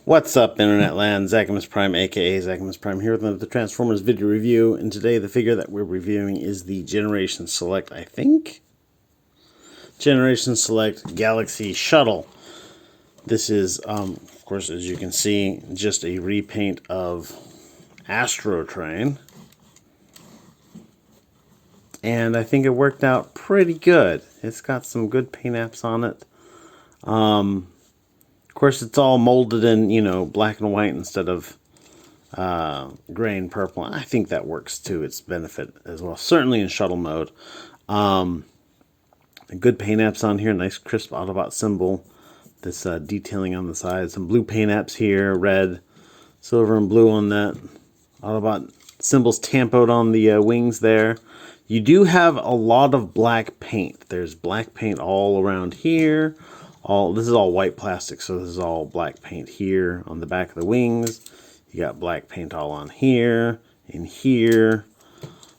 What's up, Internet Land? Zachamus Prime, aka Zachamus Prime, here with another Transformers video review. And today, the figure that we're reviewing is the Generation Select, I think? Generation Select Galaxy Shuttle. This is, of course, as you can see, just a repaint of Astro Train. And I think it worked out pretty good. It's got some good paint apps on it. Of course, it's all molded in, black and white instead of gray and purple. I think that works to its benefit as well. Certainly in shuttle mode. Good paint apps on here. Nice crisp Autobot symbol. This detailing on the side. Some blue paint apps here. Red, silver, and blue on that. Autobot symbols tampoed on the wings there. You do have a lot of black paint. There's black paint all around here. This is all white plastic, so this is all black paint here on the back of the wings. You got black paint all on here, and here.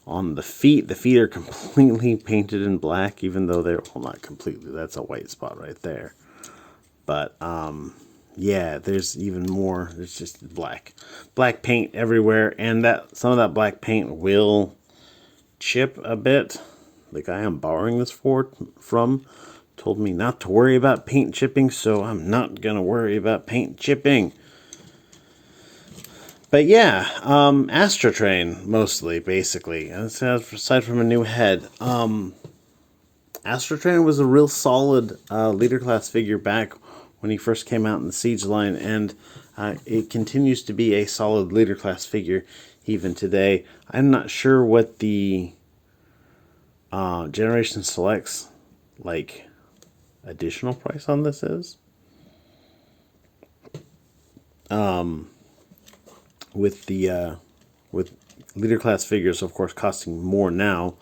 On the feet are completely painted in black, even though they're, well, not completely. That's a white spot right there. But, yeah, there's even more. It's just black. Black paint everywhere, and some of that black paint will chip a bit. The guy I'm borrowing this from told me not to worry about paint chipping, so I'm not gonna worry about paint chipping. But yeah, Astro Train mostly, basically. Aside from a new head, Astro Train was a real solid leader class figure back when he first came out in the Siege line, and it continues to be a solid leader class figure even today. I'm not sure what the Generation Selects additional price on this is. With leader class figures, of course, costing more now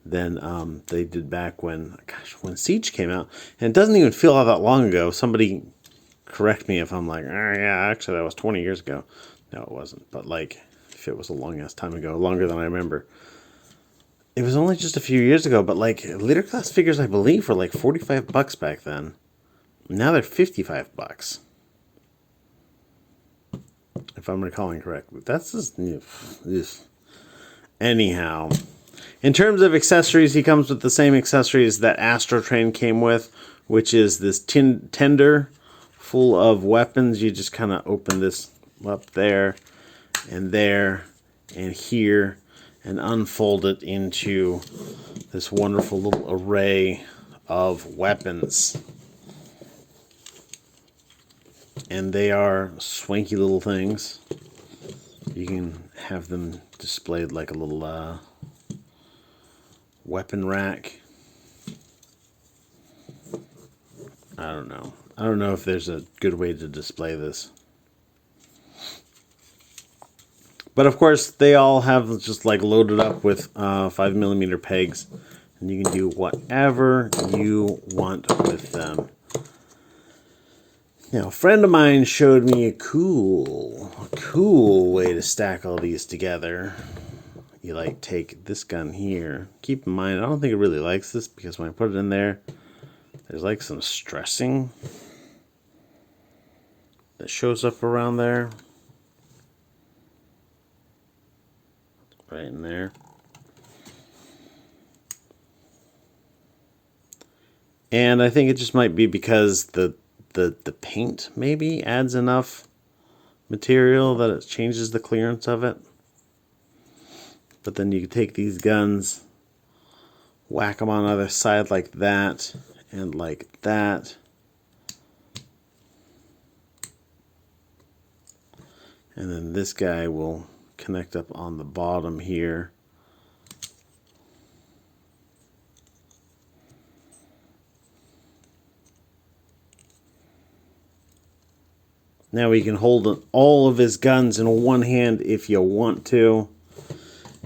than they did back when Siege came out. And it doesn't even feel all that long ago. Somebody correct me if I'm like, oh yeah, actually that was 20 years ago. No, it wasn't. But if it was a long ass time ago, longer than I remember. It was only just a few years ago, but leader class figures, I believe, were $45 back then. Now they're $55. If I'm recalling correctly. That's just... Anyhow. In terms of accessories, he comes with the same accessories that Astro Train came with, which is this tender full of weapons. You just kind of open this up there, and here, and unfold it into this wonderful little array of weapons. And they are swanky little things. You can have them displayed like a little weapon rack. I don't know. I don't know if there's a good way to display this. But of course, they all have just loaded up with 5mm pegs, and you can do whatever you want with them. Now, a friend of mine showed me a cool way to stack all these together. You take this gun here. Keep in mind, I don't think it really likes this because when I put it in there, there's some stressing that shows up around there. Right in there. And I think it just might be because the paint maybe adds enough material that it changes the clearance of it. But then you can take these guns, whack them on either side like that and like that. And then this guy will connect up on the bottom here. Now he can hold all of his guns in one hand if you want to.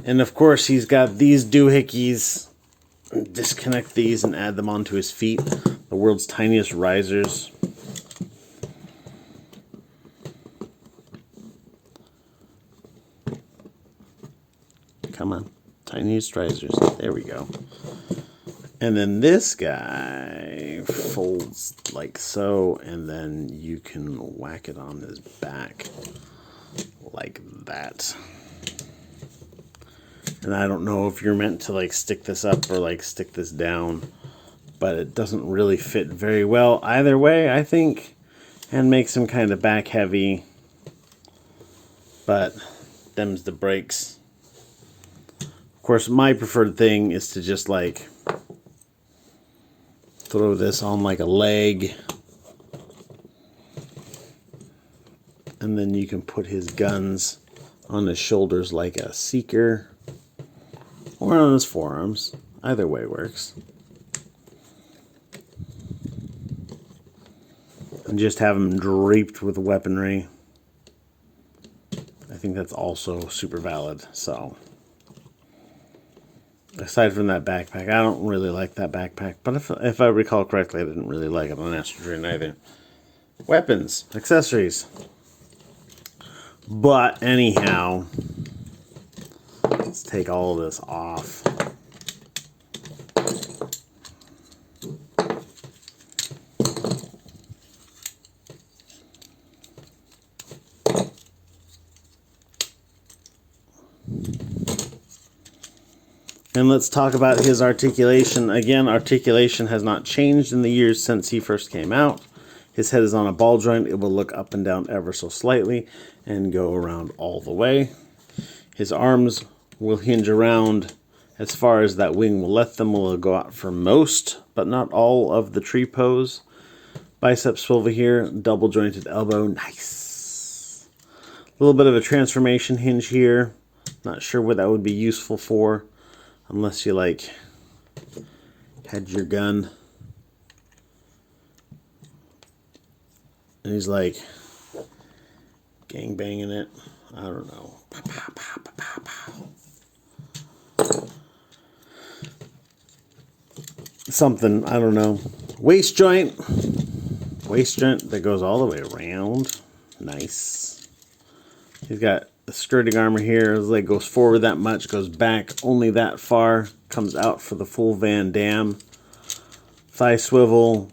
And of course he's got these doohickeys. Disconnect these and add them onto his feet. The world's tiniest risers. Come on. Tiniest risers. There we go. And then this guy folds like so, and then you can whack it on his back like that. And I don't know if you're meant to like stick this up or like stick this down, but it doesn't really fit very well either way, I think, and makes him kind of back heavy. But them's the breaks. Of course, my preferred thing is to just like throw this on like a leg, and then you can put his guns on his shoulders like a seeker, or on his forearms. Either way works. And just have him draped with weaponry. I think that's also super valid. So, aside from that backpack, I don't really like that backpack. But if I recall correctly, I didn't really like it on Astro Train either. Weapons, accessories. But anyhow, let's take all of this off. And let's talk about his articulation. Again, articulation has not changed in the years since he first came out. His head is on a ball joint. It will look up and down ever so slightly and go around all the way. His arms will hinge around as far as that wing will let them. Will go out for most, but not all of the tree pose. Bicep swivel here, double jointed elbow. Nice. A little bit of a transformation hinge here. Not sure what that would be useful for. Unless you like had your gun and he's like gang banging it. I don't know. Something, I don't know. Waist joint. Waist joint that goes all the way around. Nice. He's got the skirting armor here. His leg goes forward that much, goes back only that far, comes out for the full Van Damme. Thigh swivel,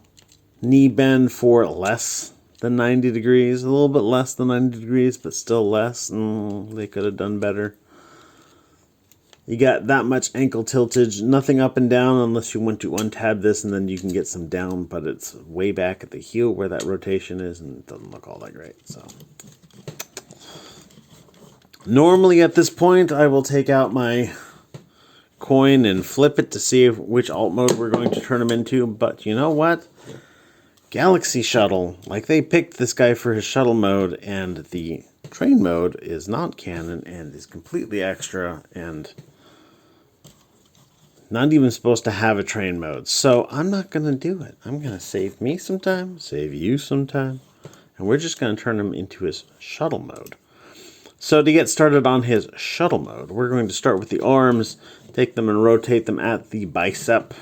knee bend for less than 90 degrees. A little bit less than 90 degrees, but still less. They could have done better. You got that much ankle tiltage. Nothing up and down unless you want to untab this, and then you can get some down, but it's way back at the heel where that rotation is, and it doesn't look all that great. So, normally at this point, I will take out my coin and flip it to see which alt mode we're going to turn him into. But you know what? Galaxy Shuttle, like they picked this guy for his shuttle mode, and the train mode is not canon and is completely extra and not even supposed to have a train mode. So I'm not going to do it. I'm going to save me some time, save you some time, and we're just going to turn him into his shuttle mode. So to get started on his shuttle mode, we're going to start with the arms, take them and rotate them at the bicep.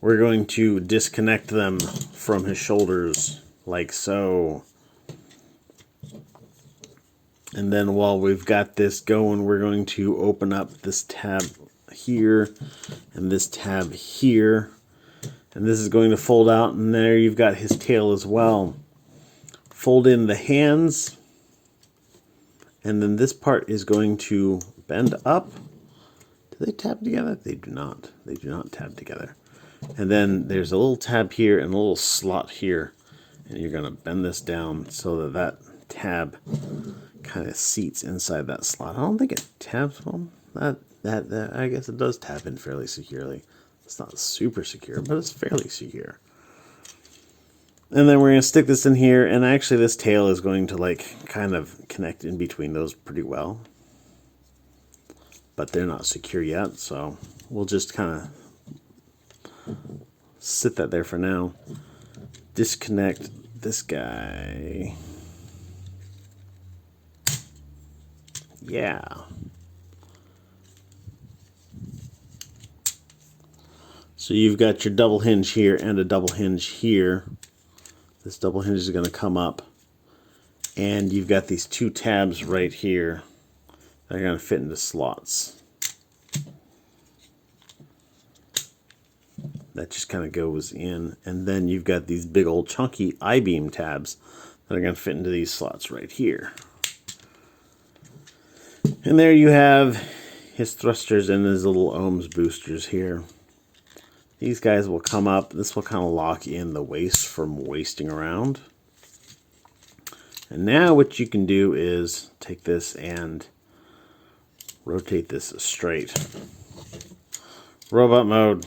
We're going to disconnect them from his shoulders, like so. And then while we've got this going, we're going to open up this tab here and this tab here. And this is going to fold out, and there you've got his tail as well. Fold in the hands. And then this part is going to bend up. Do they tab together? They do not. They do not tab together. And then there's a little tab here and a little slot here. And you're going to bend this down so that that tab kind of seats inside that slot. I don't think it tabs well. That I guess it does tab in fairly securely. It's not super secure, but it's fairly secure. And then we're going to stick this in here, and actually this tail is going to like kind of connect in between those pretty well. But they're not secure yet, so we'll just kind of sit that there for now. Disconnect this guy. Yeah. So you've got your double hinge here and a double hinge here. This double hinge is going to come up. And you've got these two tabs right here that are going to fit into slots. that just kind of goes in. And then you've got these big old chunky I-beam tabs that are going to fit into these slots right here. And there you have his thrusters and his little ohms boosters here. These guys will come up. This will kind of lock in the waist from wasting around. And now what you can do is take this and rotate this straight. Robot mode,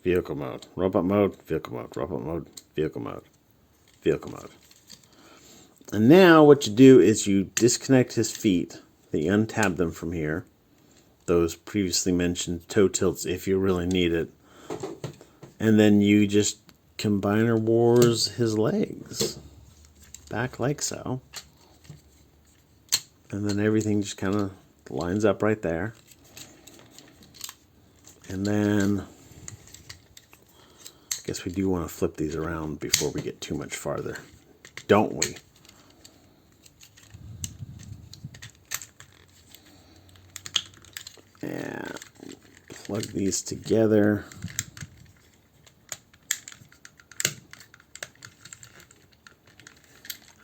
vehicle mode. Robot mode, vehicle mode. Robot mode, vehicle mode. Vehicle mode. And now what you do is you disconnect his feet. You untab them from here. Those previously mentioned toe tilts if you really need it. And then you just combiner wars his legs. Back like so. And then everything just kind of lines up right there. And then I guess we do want to flip these around before we get too much farther. Don't we? And plug these together.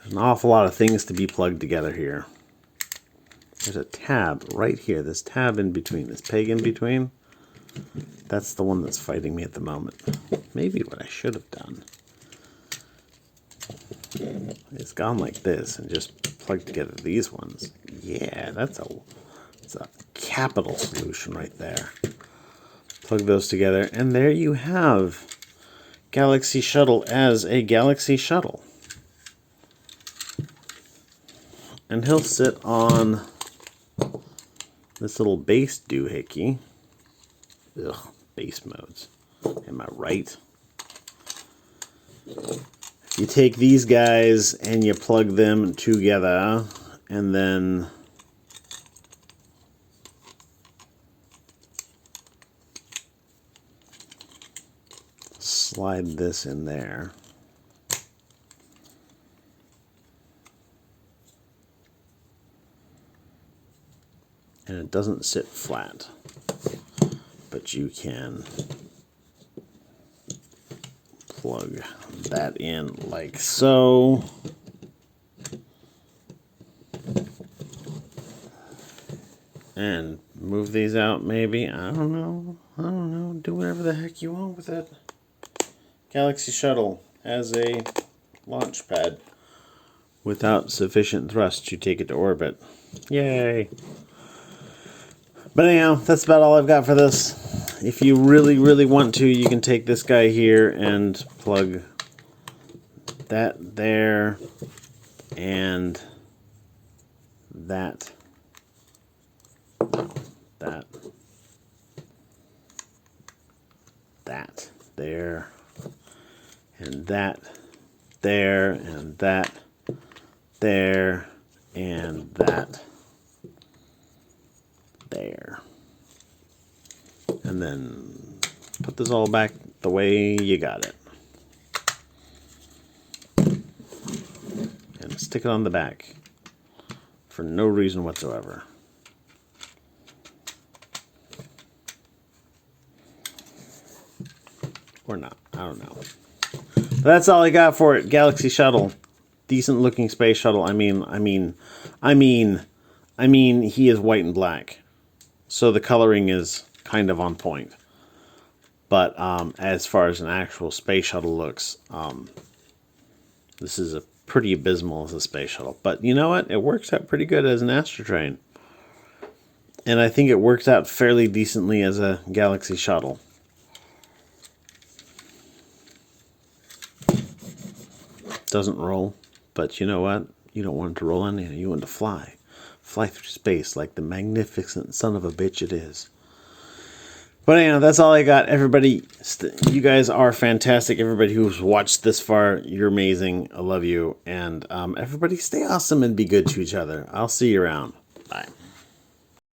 There's an awful lot of things to be plugged together here. There's a tab right here. This tab in between, this peg in between. That's the one that's fighting me at the moment. Maybe what I should have done is gone like this and just plugged together these ones. Yeah, that's a capital solution right there. Plug those together, and there you have Galaxy Shuttle as a Galaxy Shuttle. And he'll sit on this little base doohickey. Ugh, base modes. Am I right? You take these guys and you plug them together, and then slide this in there. And it doesn't sit flat, but you can plug that in like so. And move these out maybe. I don't know. Do whatever the heck you want with it. Galaxy Shuttle has a launch pad. Without sufficient thrust, you take it to orbit. Yay! But anyhow, that's about all I've got for this. If you really, really want to, you can take this guy here and plug that there and that there and that there and that there and that there, and then put this all back the way you got it and stick it on the back for no reason whatsoever. Or not, I don't know. But that's all I got for it. Galaxy Shuttle, decent looking space shuttle. I mean he is white and black, so the coloring is kind of on point. But as far as an actual space shuttle looks, this is a pretty abysmal as a space shuttle. But you know what? It works out pretty good as an astrotrain. And I think it works out fairly decently as a Galaxy Shuttle. Doesn't roll, but you know what? You don't want it to roll anything. You want it to fly. Fly through space like the magnificent son of a bitch it is. But anyhow, that's all I got. Everybody, you guys are fantastic. Everybody who's watched this far, you're amazing. I love you. And everybody stay awesome and be good to each other. I'll see you around. Bye.